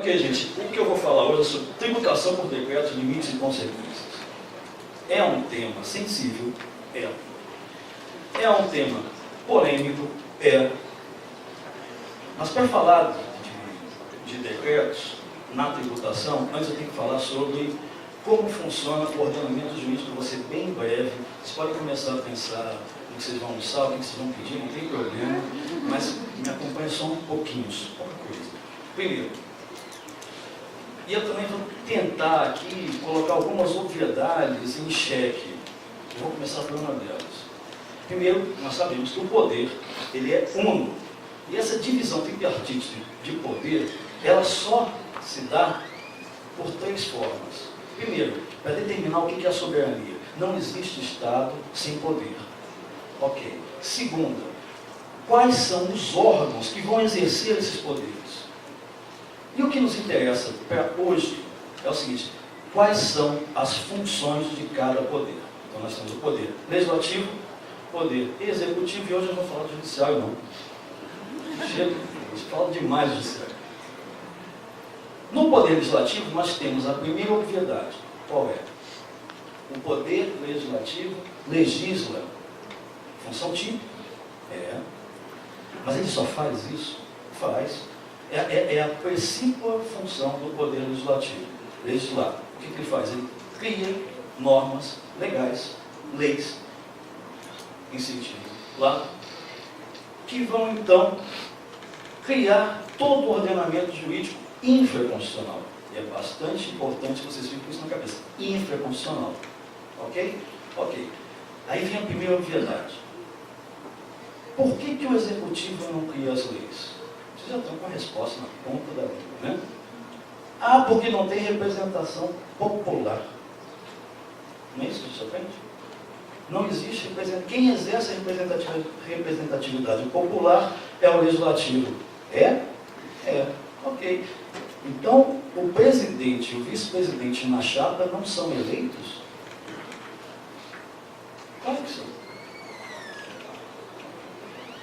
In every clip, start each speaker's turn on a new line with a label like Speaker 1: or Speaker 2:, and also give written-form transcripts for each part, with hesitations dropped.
Speaker 1: porque, gente, o que eu vou falar hoje é sobre tributação por decretos, limites e consequências. É um tema sensível? É. É um tema polêmico? É. Mas para falar de decretos na tributação, antes eu tenho que falar sobre como funciona o ordenamento jurídico. Vou ser bem breve. Vocês podem começar a pensar no que vocês vão almoçar, o que vocês vão pedir, não tem problema, mas me acompanhe só um pouquinho, pouca coisa. Primeiro, e eu também vou tentar aqui colocar algumas obviedades em xeque. Eu vou começar por uma delas. Primeiro, nós sabemos que o poder, ele é uno. E essa divisão tripartite de poder, ela só se dá por três formas. Primeiro, para determinar o que é a soberania. Não existe Estado sem poder. Ok. Segunda, quais são os órgãos que vão exercer esses poderes? E o que nos interessa para hoje é o seguinte: quais são as funções de cada poder? Então nós temos o poder legislativo, poder executivo, e hoje eu não vou falar do judiciário não. Chega, a gente fala demais do judiciário. No poder legislativo nós temos a primeira obviedade. Qual é? O poder legislativo legisla. Função típica. É. Mas ele só faz isso? Faz. É a principal função do poder legislativo. Legislar. O que ele faz? Ele cria normas legais, leis, em sentido lá, que vão então criar todo o ordenamento jurídico infraconstitucional. E é bastante importante que vocês fiquem com isso na cabeça. Infraconstitucional. Ok? Ok. Aí vem a primeira obviedade. Por que o executivo não cria as leis? Vocês já estão com a resposta na ponta da língua, né? Ah, porque não tem representação popular. Não é isso que a gente aprende? Não existe representação. Quem exerce a representatividade popular é o legislativo. É? É. Ok. Então, o presidente e o vice-presidente na chapa não são eleitos? Claro que são.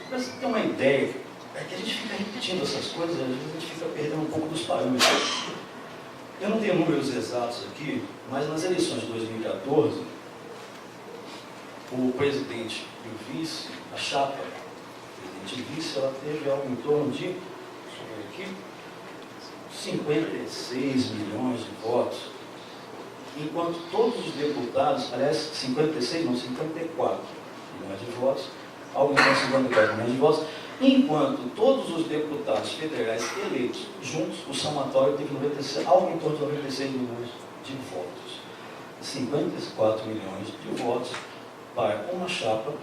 Speaker 1: Para você ter uma ideia, é que a gente fica repetindo essas coisas, às vezes a gente fica perdendo um pouco dos parâmetros. Eu não tenho números exatos aqui, mas nas eleições de 2014, o presidente e o vice, a chapa, presidente e vice, ela teve algo em torno de, deixa eu ver aqui, 56 milhões de votos, enquanto todos os deputados, aliás, 56, não, 54 milhões de votos, algo em torno de 54 milhões de votos, enquanto todos os deputados federais eleitos juntos, o somatório teve 96, algo em torno de 96 milhões de votos. 54 milhões de votos para uma chapa,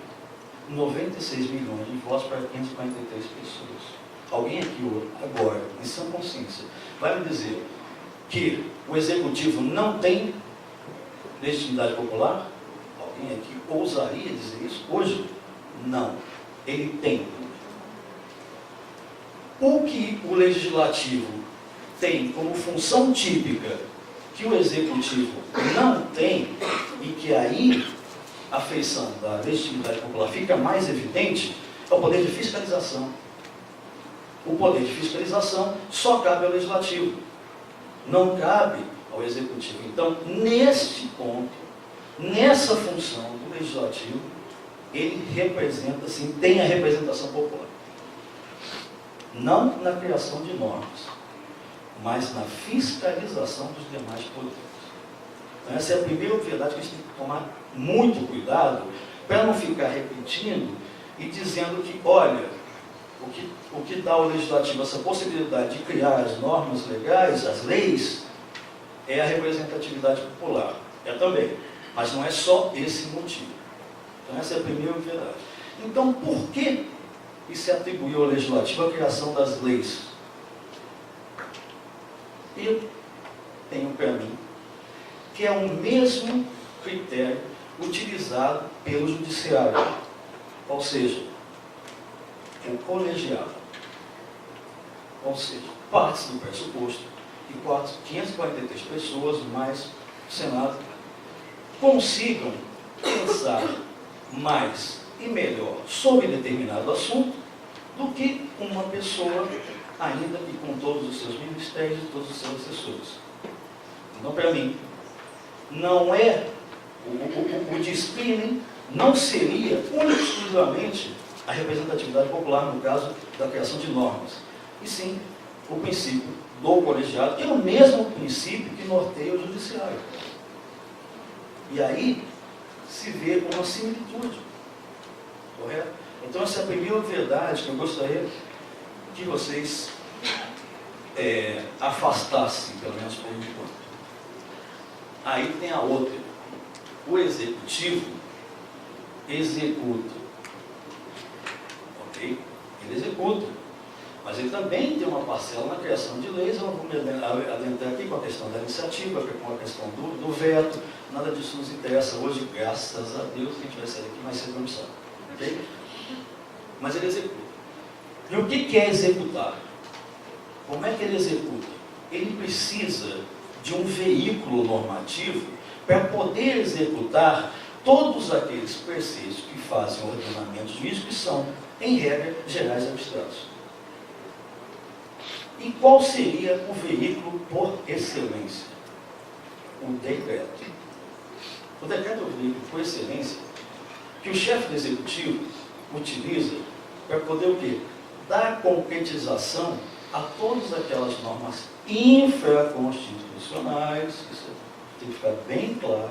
Speaker 1: 96 milhões de votos para 543 pessoas. Alguém aqui agora, em sã consciência, vai me dizer que o executivo não tem legitimidade popular? Alguém aqui ousaria dizer isso hoje? Não. Ele tem. O que o legislativo tem como função típica que o executivo não tem, e que aí a feição da legitimidade popular fica mais evidente, é o poder de fiscalização. O poder de fiscalização só cabe ao legislativo, não cabe ao executivo. Então, neste ponto, nessa função do legislativo, ele representa, sim, tem a representação popular. Não na criação de normas, mas na fiscalização dos demais poderes. Então, essa é a primeira obviedade que a gente tem que tomar muito cuidado para não ficar repetindo e dizendo que, olha, o que dá ao legislativo essa possibilidade de criar as normas legais, as leis, é a representatividade popular. É também, mas não é só esse motivo. Então, essa é a primeira obviedade. Então, por que se atribuiu ao legislativo a criação das leis? Eu tenho para mim que é o mesmo critério utilizado pelo judiciário, ou seja, o colegiado. Ou seja, parte do pressuposto que 543 pessoas, mais o Senado, consigam pensar mais e melhor sobre determinado assunto do que uma pessoa ainda que com todos os seus ministérios e todos os seus assessores. Então, para mim, não é o disciplina, não seria única e exclusivamente a representatividade popular, no caso da criação de normas, e sim o princípio do colegiado, que é o mesmo princípio que norteia o judiciário. E aí se vê uma similitude, correto? Então essa é a primeira verdade que eu gostaria que vocês afastassem, pelo menos por enquanto. Aí tem a outra. O executivo executa. Ok? Ele executa. Mas ele também tem uma parcela na criação de leis. Eu não vou me adentrar aqui com a questão da iniciativa, com a questão do veto. Nada disso nos interessa hoje, graças a Deus, que a gente vai sair daqui mais cedo não sabe. Ok? Mas ele executa. E o que é executar? Como é que ele executa? Ele precisa de um veículo normativo para poder executar todos aqueles preceitos que fazem o ordenamento jurídico, que são, em regra, gerais e abstratos. E qual seria o veículo por excelência? O decreto. O decreto é o veículo por excelência que o chefe do executivo utiliza para poder o quê? Dar concretização a todas aquelas normas infraconstitucionais, isso tem que ficar bem claro,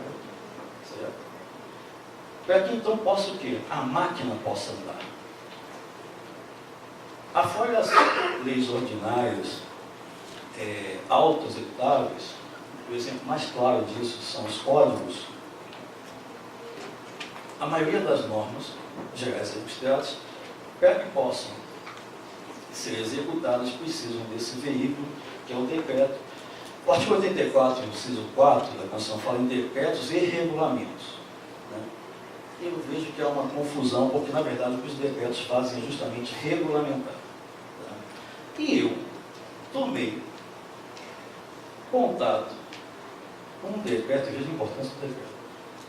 Speaker 1: certo? Para que então possa o quê? A máquina possa andar. Afora as leis ordinárias autoexecutáveis, o exemplo mais claro disso são os códigos. A maioria das normas gerais e abstratas, para que possam ser executadas, precisam desse veículo, que é o decreto. O artigo 84, inciso 4 da Constituição, fala em decretos e regulamentos. Né? Eu vejo que há uma confusão, porque, na verdade, o que os decretos fazem é justamente regulamentar. Tá? E eu tomei contato com um decreto, e vejo a importância do decreto.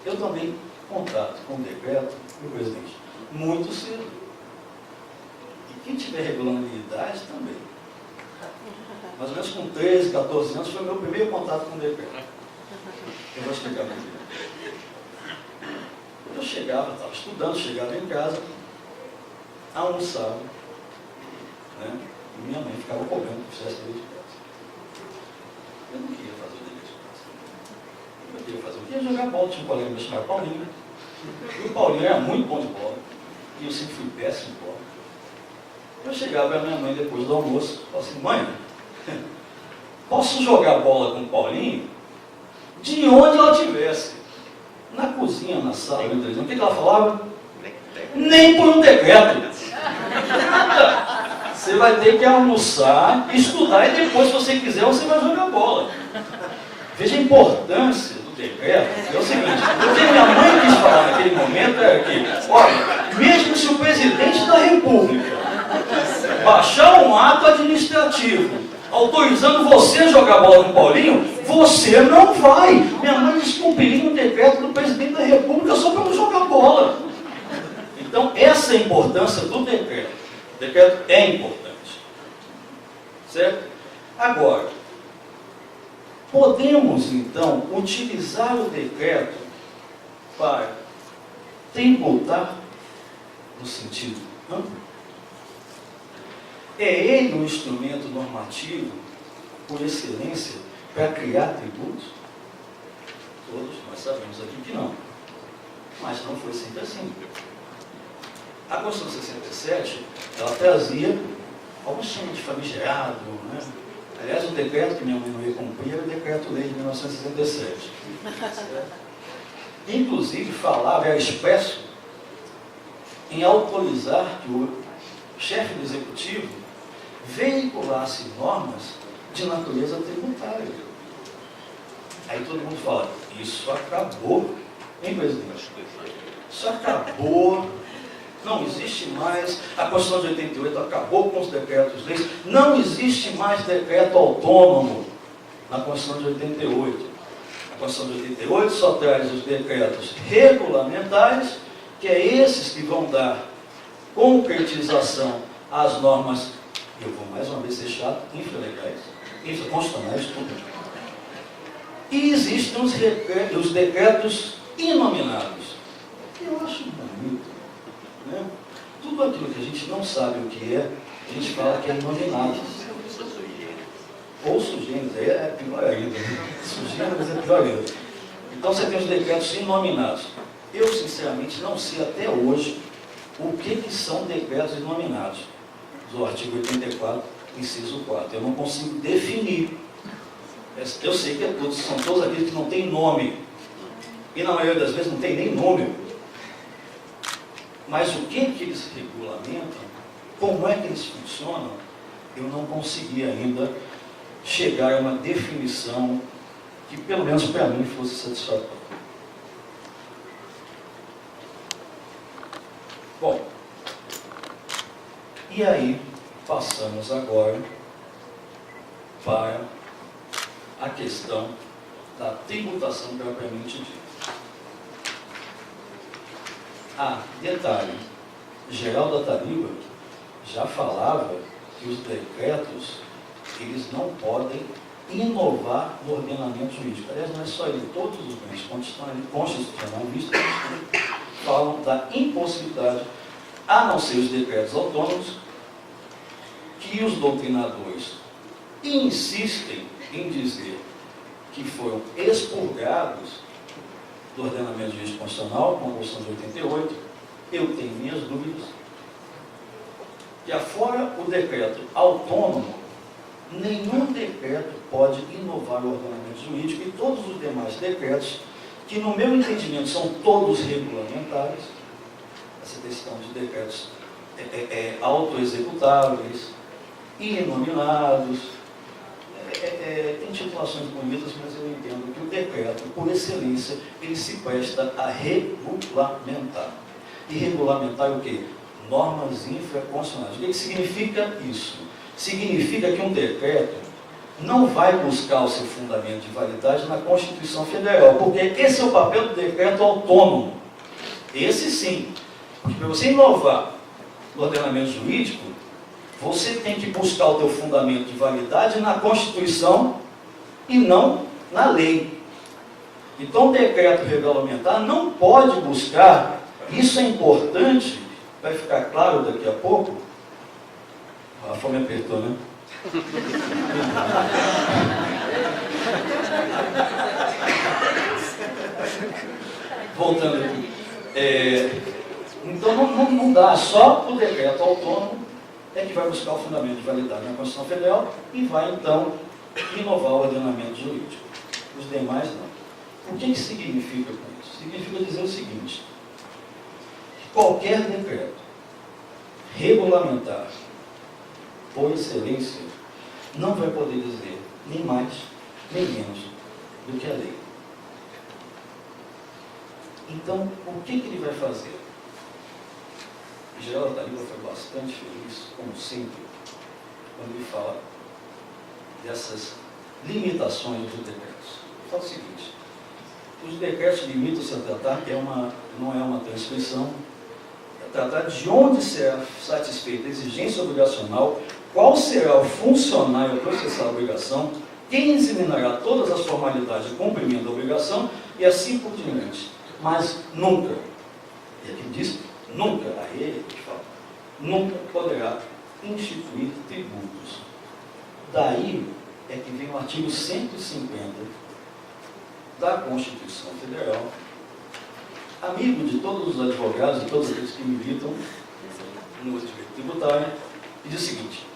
Speaker 1: Eu tomei contato com o decreto do presidente muito cedo. E quem tiver regularidade também. Mais ou menos com 13, 14 anos, foi o meu primeiro contato com o decreto. Eu vou explicar para você. Eu chegava, estava estudando, chegava em casa, almoçava, né? E minha mãe ficava cobrando que fizesse dever de casa. Eu não queria fazer o dever de casa. Eu queria fazer, eu queria jogar bola. Tinha um colega meu chamado Paulinho. E o Paulinho era muito bom de bola. E eu sempre fui péssimo de bola. Eu chegava para minha mãe depois do almoço e falava assim: mãe, posso jogar bola com o Paulinho de onde ela estivesse? Na cozinha, na sala, na televisão. O que ela falava? Nem por um decreto. Você vai ter que almoçar, estudar e depois, se você quiser, você vai jogar bola. Veja a importância do decreto. É o seguinte, o que minha mãe quis falar naquele momento era que, olha, mesmo se o presidente da República baixar um ato administrativo autorizando você a jogar bola com o Paulinho, você não vai. Minha mãe descumpriu um decreto do presidente da República só para não jogar bola. Então, essa é a importância do decreto. O decreto é importante. Certo? Agora, podemos, então, utilizar o decreto para tributar no sentido amplo? É ele um instrumento normativo, por excelência, para criar tributos? Todos nós sabemos aqui que não. Mas não foi sempre assim. A Constituição de 67, ela trazia alguns chamam de famigerado, né? Aliás, o decreto que minha mãe não ia cumprir era o decreto-lei de 1967. Inclusive, falava, era expresso, em autorizar que o chefe do executivo veiculasse normas de natureza tributária. Aí todo mundo fala, isso acabou, hein, presidente? Isso acabou, não existe mais, a Constituição de 88 acabou com os decretos-leis, não existe mais decreto autônomo na Constituição de 88. A Constituição de 88 só traz os decretos regulamentares, que é esses que vão dar concretização às normas eu vou mais uma vez ser chato, infralegais, infraconstitucionais, tudo. E existem os decretos inominados. Eu acho bonito, né? Tudo aquilo que a gente não sabe o que é, a gente fala que é inominado. Ou sugêneros, aí é pior ainda. Sugêneros é pior ainda. Então você tem os decretos inominados. Eu, sinceramente, não sei até hoje o que são decretos inominados. Do artigo 84, inciso 4. Eu não consigo definir. Eu sei que são todos aqueles que não têm nome. E na maioria das vezes não tem nem número. Mas o que eles regulamentam, como é que eles funcionam, eu não consegui ainda chegar a uma definição que, pelo menos para mim, fosse satisfatória. Bom, e aí passamos agora para a questão da tributação propriamente dita. Detalhe, Geraldo da Tariba já falava que os decretos, eles não podem inovar no ordenamento jurídico. Aliás, não é só ele, todos os bens constitucionalistas falam da impossibilidade, a não ser os decretos autônomos, que os doutrinadores insistem em dizer que foram expurgados do ordenamento jurídico constitucional, com a Constituição de 88, eu tenho minhas dúvidas, que afora o decreto autônomo, nenhum decreto pode inovar o ordenamento jurídico e todos os demais decretos, que no meu entendimento são todos regulamentares, essa questão de decretos autoexecutáveis, inominados, tem titulações bonitas, mas eu entendo que o decreto, por excelência, ele se presta a regulamentar. E regulamentar o quê? Normas infraconstitucionais. O que significa isso? Significa que um decreto não vai buscar o seu fundamento de validade na Constituição Federal, porque esse é o papel do decreto autônomo. Esse sim. Porque para você inovar no ordenamento jurídico, você tem que buscar o teu fundamento de validade na Constituição e não na lei. Então, o decreto regulamentar não pode buscar, isso é importante, vai ficar claro daqui a pouco. A fome apertou, né? Voltando aqui. Então, não dá, só o decreto autônomo é que vai buscar o fundamento de validade na Constituição Federal e vai, então, inovar o ordenamento jurídico. Os demais, não. O que significa com isso? Significa dizer o seguinte, que qualquer decreto regulamentar, por excelência, não vai poder dizer nem mais, nem menos do que a lei. Então, o que ele vai fazer? Geraldo da Tariba foi bastante feliz, como sempre, quando ele fala dessas limitações dos decretos. Ele fala o seguinte, os decretos limitam-se a tratar, não é uma transcrição, é tratar de onde será satisfeita a exigência obrigacional, qual será o funcionário a processar a obrigação, quem examinará todas as formalidades de cumprimento da obrigação e assim por diante. Mas nunca, e aqui diz, nunca, a ele que fala, nunca poderá instituir tributos. Daí é que vem o artigo 150 da Constituição Federal, amigo de todos os advogados e todos aqueles que militam no direito tributário, e diz o seguinte,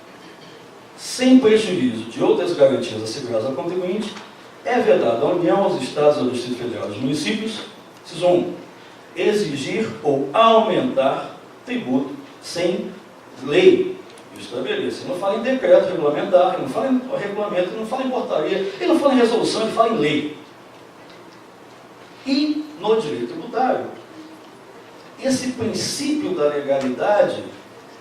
Speaker 1: sem prejuízo de outras garantias asseguradas ao contribuinte, é vedado à União, aos Estados, ao Distrito Federal e aos municípios, inciso 1, exigir ou aumentar tributo sem lei estabeleça. Ele não fala em decreto regulamentar, ele não fala em regulamento, ele não fala em portaria, ele não fala em resolução, ele fala em lei. E no direito tributário, esse princípio da legalidade,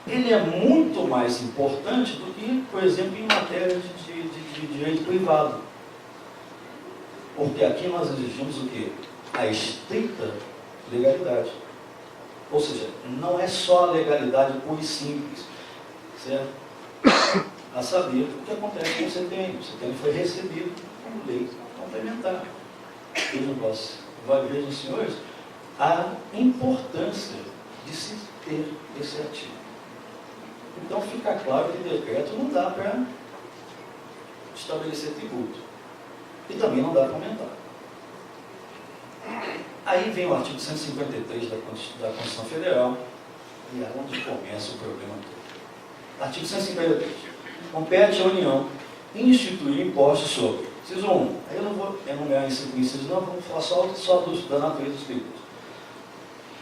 Speaker 1: ele é muito mais importante do que, por exemplo, em matéria de direito privado. Porque aqui nós exigimos o quê? A estrita legalidade. Ou seja, não é só a legalidade pura e simples, certo? a saber o que acontece com o CTN. O CTN foi recebido como lei complementar. Vejam, senhores, a importância de se ter esse artigo. Então fica claro que decreto não dá para estabelecer tributo. E também não dá para aumentar. Aí vem o artigo 153 da Constituição Federal, e é onde começa o problema todo. Artigo 153. Compete à União instituir impostos sobre. Inciso 1. Aí eu não vou enumerar em 5 incisos, não, vamos falar só da natureza dos tributos.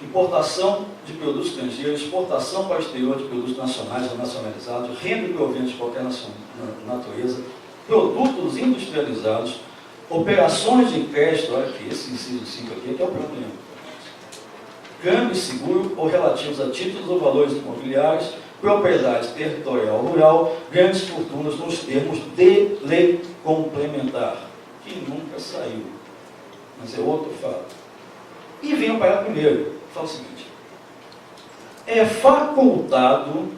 Speaker 1: Importação de produtos estrangeiros, exportação para o exterior de produtos nacionais ou nacionalizados, renda e proventos de qualquer natureza, produtos industrializados, operações de crédito, olha aqui, esse inciso 5 aqui, que é o problema. Câmbio e seguro ou relativos a títulos ou valores imobiliários, propriedade territorial rural, grandes fortunas nos termos de lei complementar, que nunca saiu, mas é outro fato. E vem o parágrafo primeiro, fala o seguinte: é facultado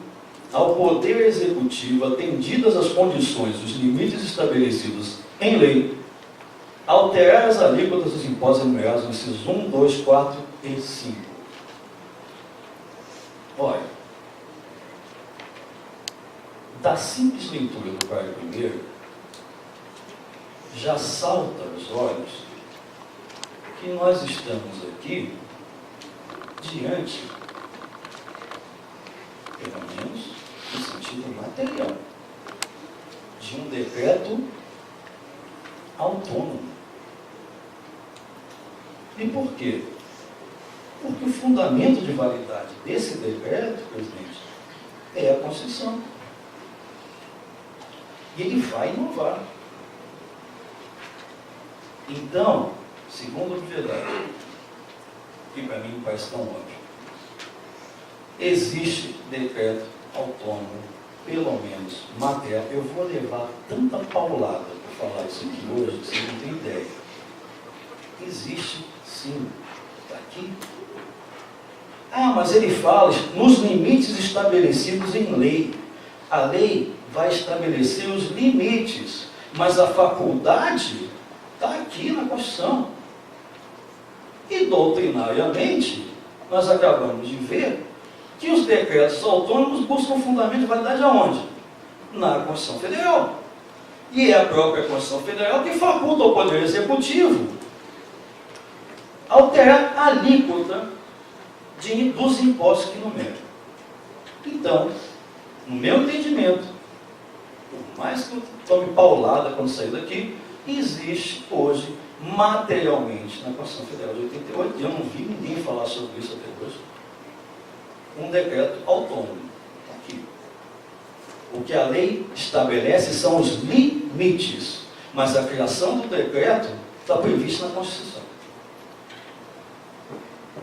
Speaker 1: ao Poder Executivo, atendidas as condições, os limites estabelecidos em lei, alterar as alíquotas dos impostos enumerados nos incisos 1, 2, 4 e 5. Olha, da simples leitura do parágrafo primeiro, já salta aos olhos que nós estamos aqui diante, pelo menos no sentido material, de um decreto autônomo. E por quê? Porque o fundamento de validade desse decreto, presidente, é a Constituição. E ele vai inovar. Então, segundo a verdade, que para mim parece tão óbvio, existe decreto autônomo, pelo menos material. Eu vou levar tanta paulada para falar isso aqui hoje, que você não tem ideia. Existe sim, está aqui. Ah, mas ele fala nos limites estabelecidos em lei. A lei vai estabelecer os limites, mas a faculdade está aqui na Constituição. E doutrinariamente, nós acabamos de ver que os decretos autônomos buscam fundamento de validade aonde? Na Constituição Federal. E é a própria Constituição Federal que faculta ao Poder Executivo alterar a alíquota dos impostos que numeram. Então, no meu entendimento, por mais que eu tome paulada quando sair daqui, existe hoje, materialmente, na Constituição Federal de 88, eu não vi ninguém falar sobre isso até hoje, um decreto autônomo. Aqui. O que a lei estabelece são os limites, mas a criação do decreto está prevista na Constituição.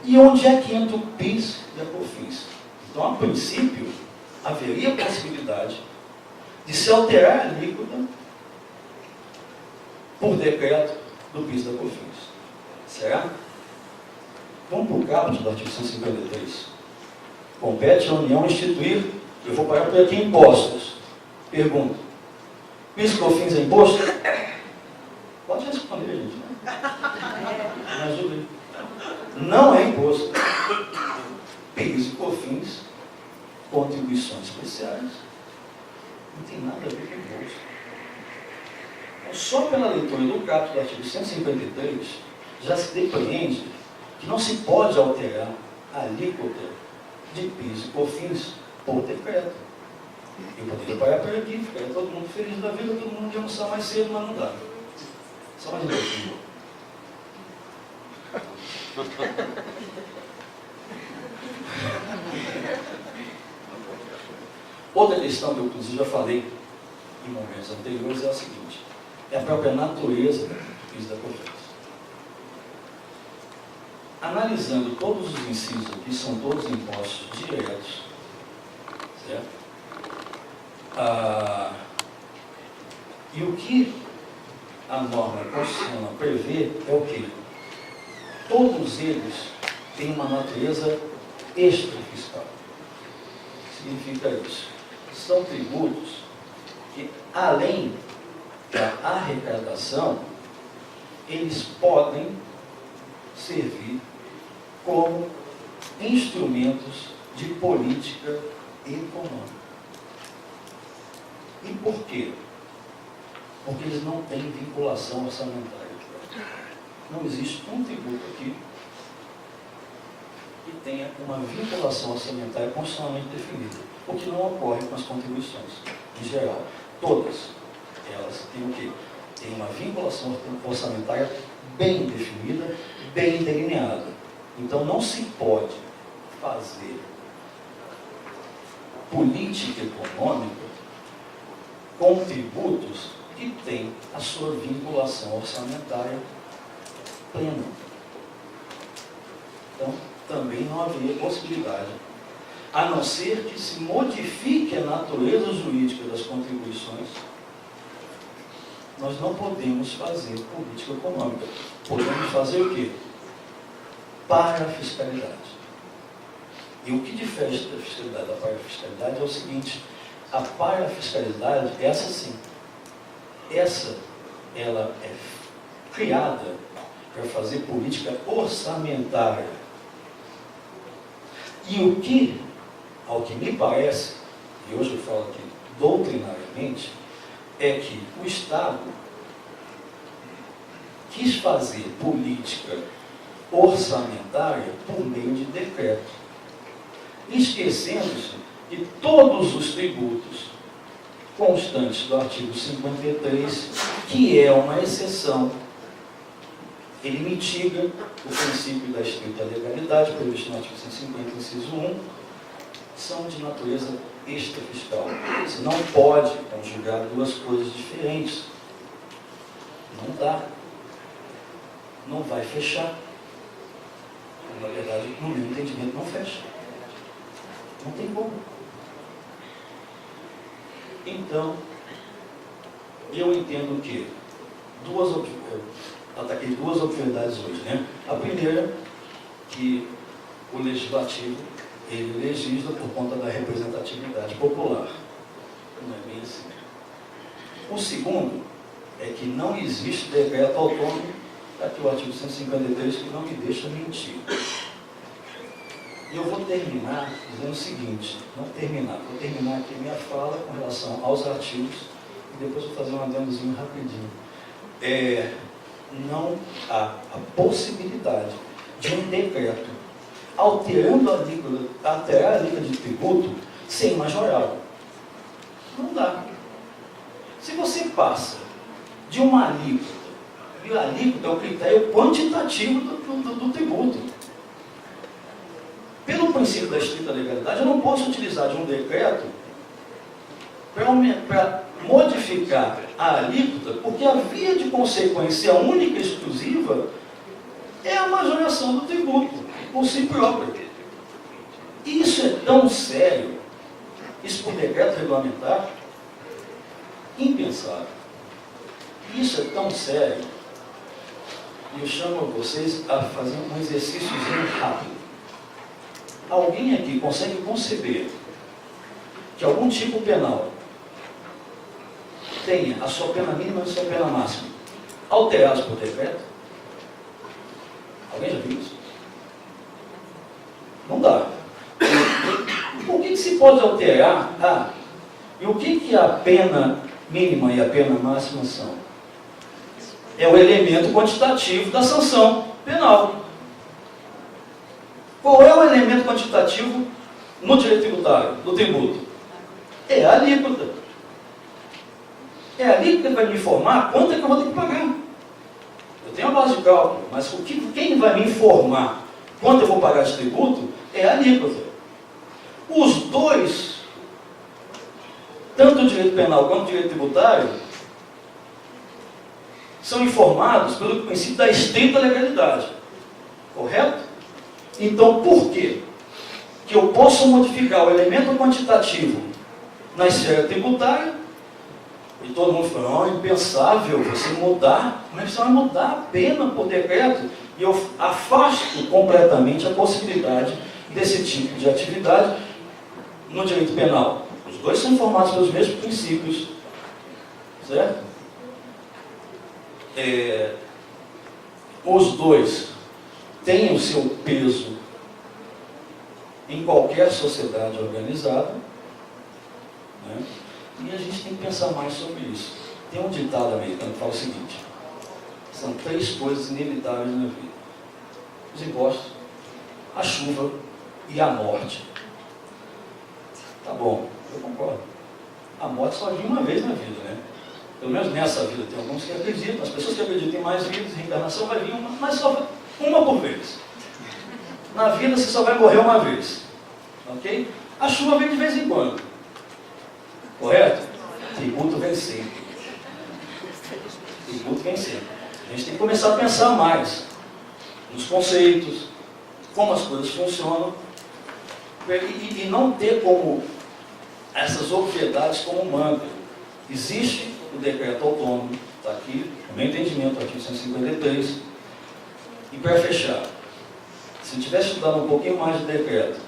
Speaker 1: E onde é que entra o PIS e a COFINS? Então, a princípio, haveria a possibilidade de se alterar a alíquota por decreto do PIS e da COFINS. Certo? Vamos para o caput do artigo 153. Compete à União instituir, eu vou parar por aqui, impostos. Pergunta: PIS e COFINS é imposto? Pode responder, gente. Me ajuda aí. Não é imposto. PIS e COFINS, contribuições especiais, não tem nada a ver com imposto. Então, só pela leitura do caput do artigo 153, já se depreende que não se pode alterar a alíquota de PIS e COFINS por decreto. Eu poderia parar por aqui, ficaria todo mundo feliz da vida, todo mundo ia almoçar mais cedo, mas não dá. Só mais um pouquinho. Outra questão que eu, inclusive, já falei em momentos anteriores é a seguinte: é a própria natureza do PIS da COFINS. Analisando todos os incisos aqui, são todos impostos diretos, certo? E o que a norma constitucional prevê é o quê? Todos eles têm uma natureza extrafiscal. Significa isso. são tributos que, além da arrecadação, eles podem servir como instrumentos de política econômica. E por quê? Porque eles não têm vinculação orçamentária. Não existe um tributo aqui que tenha uma vinculação orçamentária constitucionalmente definida, o que não ocorre com as contribuições, em geral. Todas elas têm o quê? Tem uma vinculação orçamentária bem definida, bem delineada. Então não se pode fazer política econômica com tributos que têm a sua vinculação orçamentária plena. Então, também não haveria possibilidade, a não ser que se modifique a natureza jurídica das contribuições, nós não podemos fazer política econômica. Podemos fazer o quê? Parafiscalidade. E o que difere da fiscalidade da parafiscalidade é o seguinte: a parafiscalidade, essa sim, ela é criada para fazer política orçamentária. E o que, ao que me parece, e hoje eu falo aqui doutrinariamente, é que o Estado quis fazer política orçamentária por meio de decreto, esquecendo-se de todos os tributos constantes do artigo 53, que é uma exceção. Ele mitiga o princípio da estrita legalidade, previsto no artigo 150, inciso 1, são de natureza extrafiscal. Você não pode conjugar duas coisas diferentes. Não dá. Não vai fechar. Na verdade, no meu entendimento, não fecha. Não tem como. Então, eu entendo que ataquei duas obviedades hoje, né? A primeira, que o legislativo, ele legisla por conta da representatividade popular. Não é bem assim. O segundo é que não existe decreto autônomo, aqui o artigo 153, que não me deixa mentir. E eu vou terminar dizendo o seguinte, vou terminar aqui minha fala com relação aos artigos, e depois vou fazer um adendozinho rapidinho. Não há a possibilidade de um decreto alterando alterar a alíquota de tributo sem majoral. Não dá. Se você passa de uma alíquota, e a alíquota é o critério quantitativo do tributo. Pelo princípio da estrita legalidade, eu não posso utilizar de um decreto para modificar a alíquota, porque a via de consequência única e exclusiva é a majoração do tributo, por si próprio. Isso é tão sério, isso por decreto regulamentar, impensável. Isso é tão sério, e eu chamo vocês a fazer um exercício rápido. Alguém aqui consegue conceber que algum tipo penal tenha a sua pena mínima e a sua pena máxima alterados por decreto? Alguém já viu isso? Não dá. O que se pode alterar? E o que a pena mínima e a pena máxima são? É o elemento quantitativo da sanção penal. Qual é o elemento quantitativo no direito tributário, do tributo? É a alíquota. É a alíquota que vai me informar quanto é que eu vou ter que pagar. Eu tenho a base de cálculo, mas quem vai me informar quanto eu vou pagar de tributo é a alíquota. Os dois, tanto o direito penal quanto o direito tributário, são informados pelo princípio da estrita legalidade. Correto? Então, por quê? Que eu posso modificar o elemento quantitativo na esfera tributária, e todo mundo falou, não, é impensável você mudar, como é que você vai mudar a pena por decreto? E eu afasto completamente a possibilidade desse tipo de atividade no direito penal. Os dois são formados pelos mesmos princípios, certo? Os dois têm o seu peso em qualquer sociedade organizada, né? E a gente tem que pensar mais sobre isso. Tem um ditado americano que fala o seguinte: são 3 coisas inevitáveis na vida: os impostos, a chuva e a morte. Tá bom, eu concordo. A morte só vem uma vez na vida, né? Pelo menos nessa vida. Tem alguns que acreditam, as pessoas que acreditam em mais vidas, reencarnação, vai vir uma, mas só uma por vez. Na vida você só vai morrer uma vez. Ok? A chuva vem de vez em quando. Correto? Tributo vem sempre. Tributo vem sempre. A gente tem que começar a pensar mais nos conceitos, como as coisas funcionam, e não ter como essas obviedades como mantra. Existe o decreto autônomo, está aqui, no meu entendimento, artigo 153. E para fechar, se eu tivesse estudado um pouquinho mais de decreto,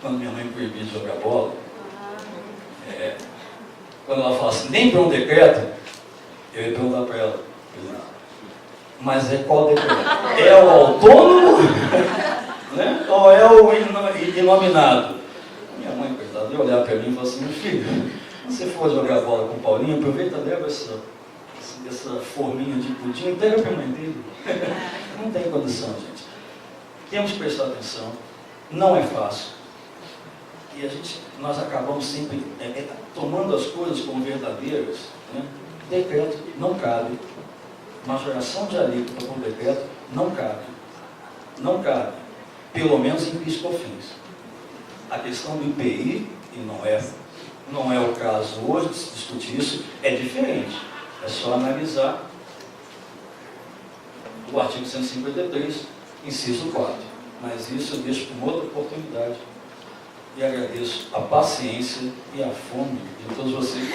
Speaker 1: quando minha mãe proibia de jogar bola, quando ela fala assim, nem para um decreto, eu ia perguntar para ela, mas é qual decreto? É o autônomo? Né? Ou é o inominado? Minha mãe, coitada, ia olhar para mim e falar assim, meu filho, se você for jogar bola com o Paulinho, aproveita, leva essa forminha de pudim e pega para a mãe dele. Não tem condição, gente. Temos que prestar atenção, não é fácil. E nós acabamos sempre tomando as coisas como verdadeiras, né? Decreto não cabe. Majoração de alíquota por decreto não cabe. Não cabe. Pelo menos em PIS/COFINS. A questão do IPI, e não é o caso hoje de se discutir isso, é diferente. É só analisar o artigo 153, inciso 4. Mas isso eu deixo para uma outra oportunidade. E agradeço a paciência e a fome de todos vocês.